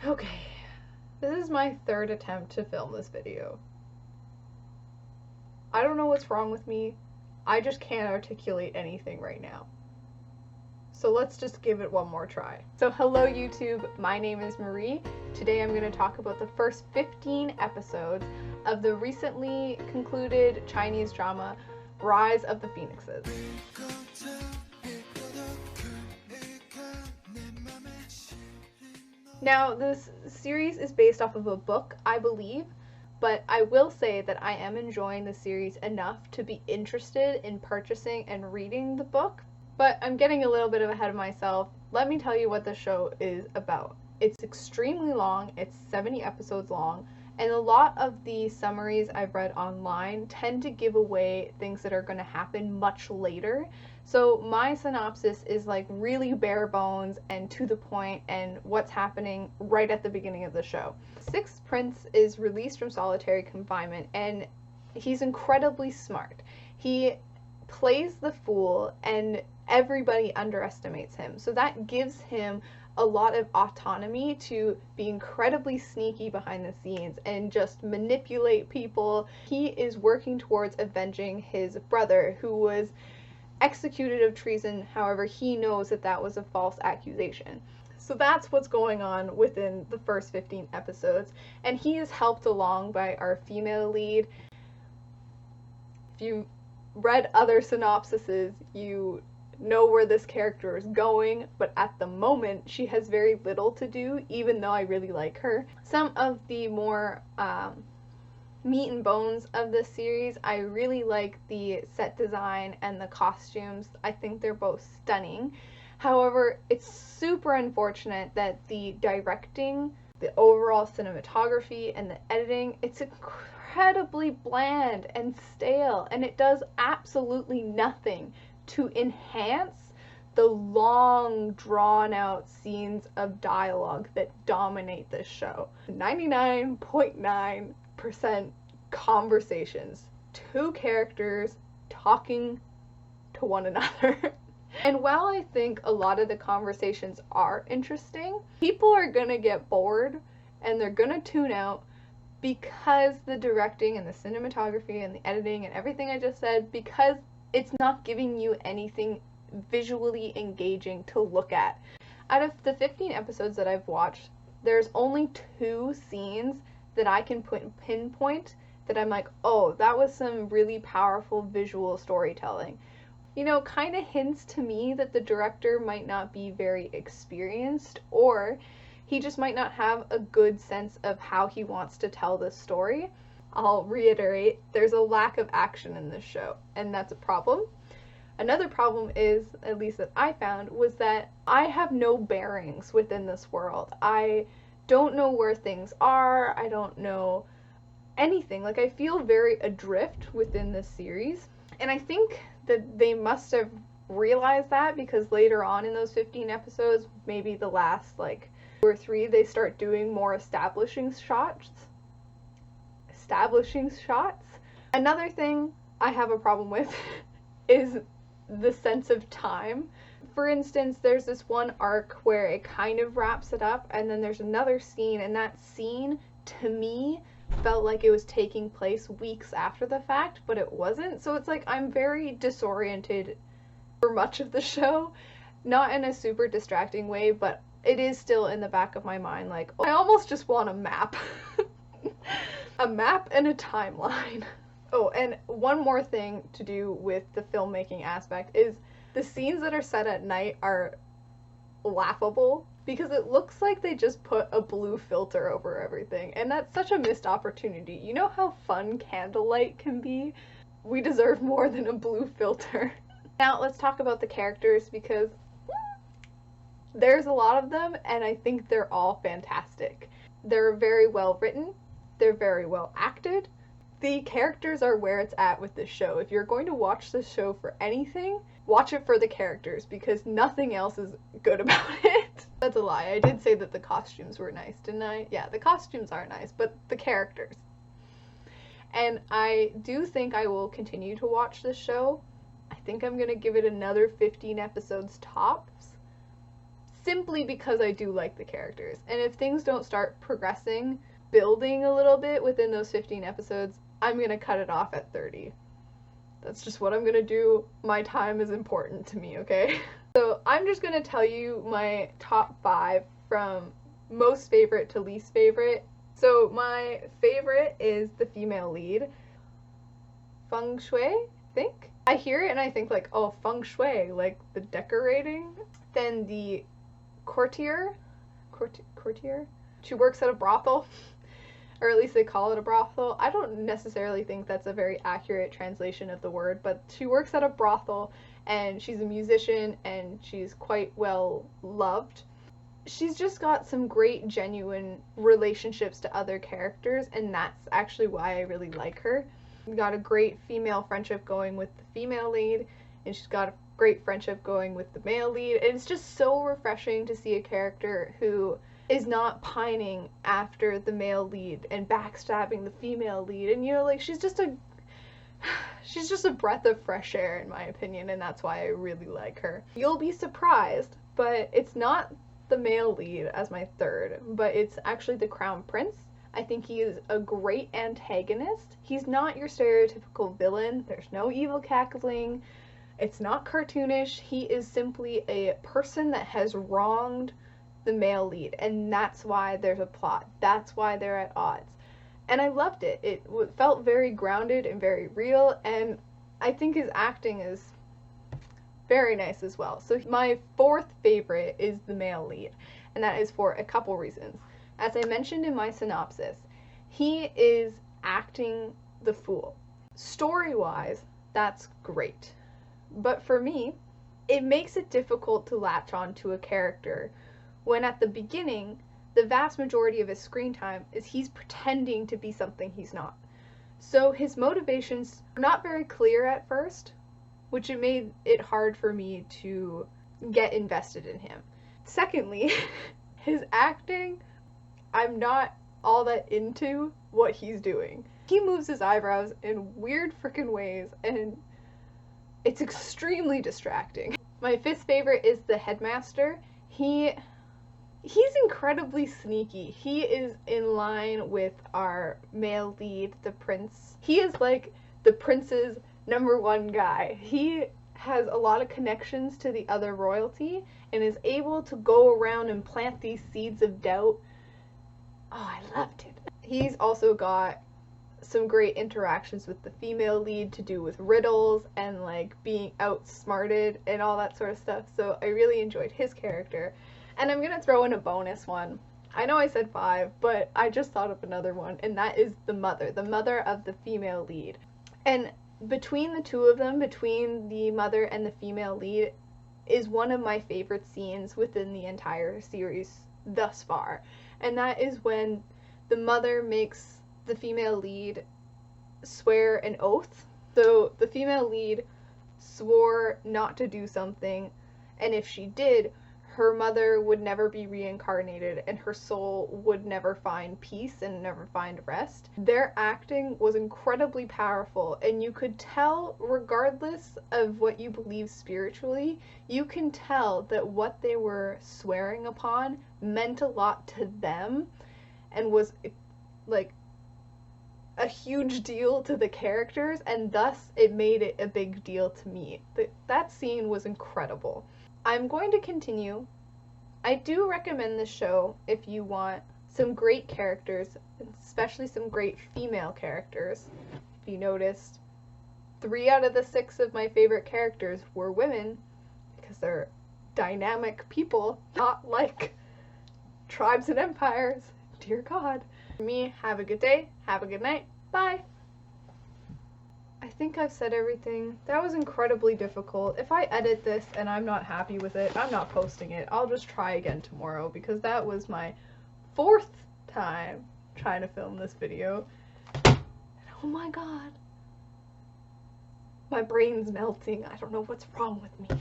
Okay, this is my third attempt to film this video. I don't know what's wrong with me. I just can't articulate anything right now. So let's just give it one more try. So hello YouTube, my name is Marie. Today I'm going to talk about the first 15 episodes of the recently concluded Chinese drama, Rise of the Phoenixes. Now, this series is based off of a book, I believe, but I will say that I am enjoying the series enough to be interested in purchasing and reading the book, but I'm getting a little bit ahead of myself. Let me tell you what the show is about. It's extremely long, it's 70 episodes long, and a lot of the summaries I've read online tend to give away things that are going to happen much later. So my synopsis is like really bare bones and to the point and what's happening right at the beginning of the show. Sixth Prince is released from solitary confinement and he's incredibly smart. He plays the fool and everybody underestimates him. So that gives him a lot of autonomy to be incredibly sneaky behind the scenes and just manipulate people. He is working towards avenging his brother who was executed of treason. However, he knows that that was a false accusation. So that's what's going on within the first 15 episodes, and he is helped along by our female lead. If you read other synopsises, you know where this character is going, but at the moment she has very little to do, even though I really like her. Some of the more meat and bones of this series, I really like the set design and the costumes. I think they're both stunning. However, it's super unfortunate that the directing, the overall cinematography, and the editing, it's incredibly bland and stale, and it does absolutely nothing to enhance the long, drawn-out scenes of dialogue that dominate this show. 99.9% conversations, two characters talking to one another. And while I think a lot of the conversations are interesting, people are gonna get bored and they're gonna tune out because the directing and the cinematography and the editing and everything I just said, because it's not giving you anything visually engaging to look at. Out of the 15 episodes that I've watched, there's only 2 scenes that I can pinpoint that I'm like, oh, that was some really powerful visual storytelling. You know, kind of hints to me that the director might not be very experienced, or he just might not have a good sense of how he wants to tell this story. I'll reiterate, there's a lack of action in this show, and that's a problem. Another problem is, at least that I found, was that I have no bearings within this world. I don't know where things are, I don't know anything. Like, I feel very adrift within this series, and I think that they must have realized that because later on in those 15 episodes, maybe the last, like, 2 or 3, they start doing more establishing shots. Another thing I have a problem with is the sense of time. For instance, there's this one arc where it kind of wraps it up, and then there's another scene, and that scene, to me, felt like it was taking place weeks after the fact, but it wasn't. So it's like I'm very disoriented for much of the show. Not in a super distracting way, but it is still in the back of my mind, like, oh, I almost just want a map. A map and a timeline. Oh, and one more thing to do with the filmmaking aspect is the scenes that are set at night are laughable because it looks like they just put a blue filter over everything, and that's such a missed opportunity. You know how fun candlelight can be? We deserve more than a blue filter. Now let's talk about the characters because there's a lot of them and I think they're all fantastic. They're very well written. They're very well acted. The characters are where it's at with this show. If you're going to watch this show for anything, watch it for the characters because nothing else is good about it. That's a lie. I did say that the costumes were nice, didn't I? Yeah, the costumes are nice, but the characters. And I do think I will continue to watch this show. I think I'm going to give it another 15 episodes tops. simply because I do like the characters. And if things don't start progressing, building a little bit within those 15 episodes, I'm gonna cut it off at 30. That's just what I'm gonna do. My time is important to me, okay? So I'm just gonna tell you my top 5 from most favorite to least favorite. So my favorite is the female lead, Feng Shui, I think. I hear it and I think like, oh, Feng Shui, like the decorating. Then the courtier, she works at a brothel. Or at least they call it a brothel. I don't necessarily think that's a very accurate translation of the word, but she works at a brothel and she's a musician and she's quite well loved. She's just got some great genuine relationships to other characters, and that's actually why I really like her. She's got a great female friendship going with the female lead, and she's got a great friendship going with the male lead, and it's just so refreshing to see a character who is not pining after the male lead and backstabbing the female lead, and you know, like she's just a breath of fresh air in my opinion, and that's why I really like her. You'll be surprised, but it's not the male lead as my third, but it's actually the Crown Prince. I think he is a great antagonist. He's not your stereotypical villain. There's no evil cackling. It's not cartoonish. He is simply a person that has wronged the male lead, and that's why there's a plot. That's why they're at odds. And I loved it. It felt very grounded and very real, and I think his acting is very nice as well. So my fourth favorite is the male lead, and that is for a couple reasons. As I mentioned in my synopsis, he is acting the fool. Story-wise, that's great. But for me, it makes it difficult to latch on to a character when at the beginning, the vast majority of his screen time is he's pretending to be something he's not. So his motivations are not very clear at first, which it made it hard for me to get invested in him. Secondly, his acting, I'm not all that into what he's doing. He moves his eyebrows in weird freaking ways, and it's extremely distracting. My fifth favorite is the headmaster. He's incredibly sneaky. He is in line with our male lead, the prince. He is like the prince's #1 guy. He has a lot of connections to the other royalty and is able to go around and plant these seeds of doubt. Oh, I loved it. He's also got some great interactions with the female lead to do with riddles and like being outsmarted and all that sort of stuff. So I really enjoyed his character. And I'm gonna throw in a bonus one. I know I said 5, but I just thought of another one, and that is the mother of the female lead. And between the two of them, between the mother and the female lead, is one of my favorite scenes within the entire series thus far. And that is when the mother makes the female lead swear an oath. So the female lead swore not to do something, and if she did, her mother would never be reincarnated and her soul would never find peace and never find rest. Their acting was incredibly powerful, and you could tell, regardless of what you believe spiritually, you can tell that what they were swearing upon meant a lot to them and was like a huge deal to the characters, and thus it made it a big deal to me. That scene was incredible. I'm going to continue. I do recommend this show if you want some great characters, especially some great female characters. If you noticed, 3 out of the 6 of my favorite characters were women because they're dynamic people, not like tribes and empires. Dear God. For me, have a good day, have a good night, bye! I think I've said everything. That was incredibly difficult. If I edit this and I'm not happy with it, I'm not posting it. I'll just try again tomorrow, because that was my 4th time trying to film this video. And oh my God. My brain's melting. I don't know what's wrong with me.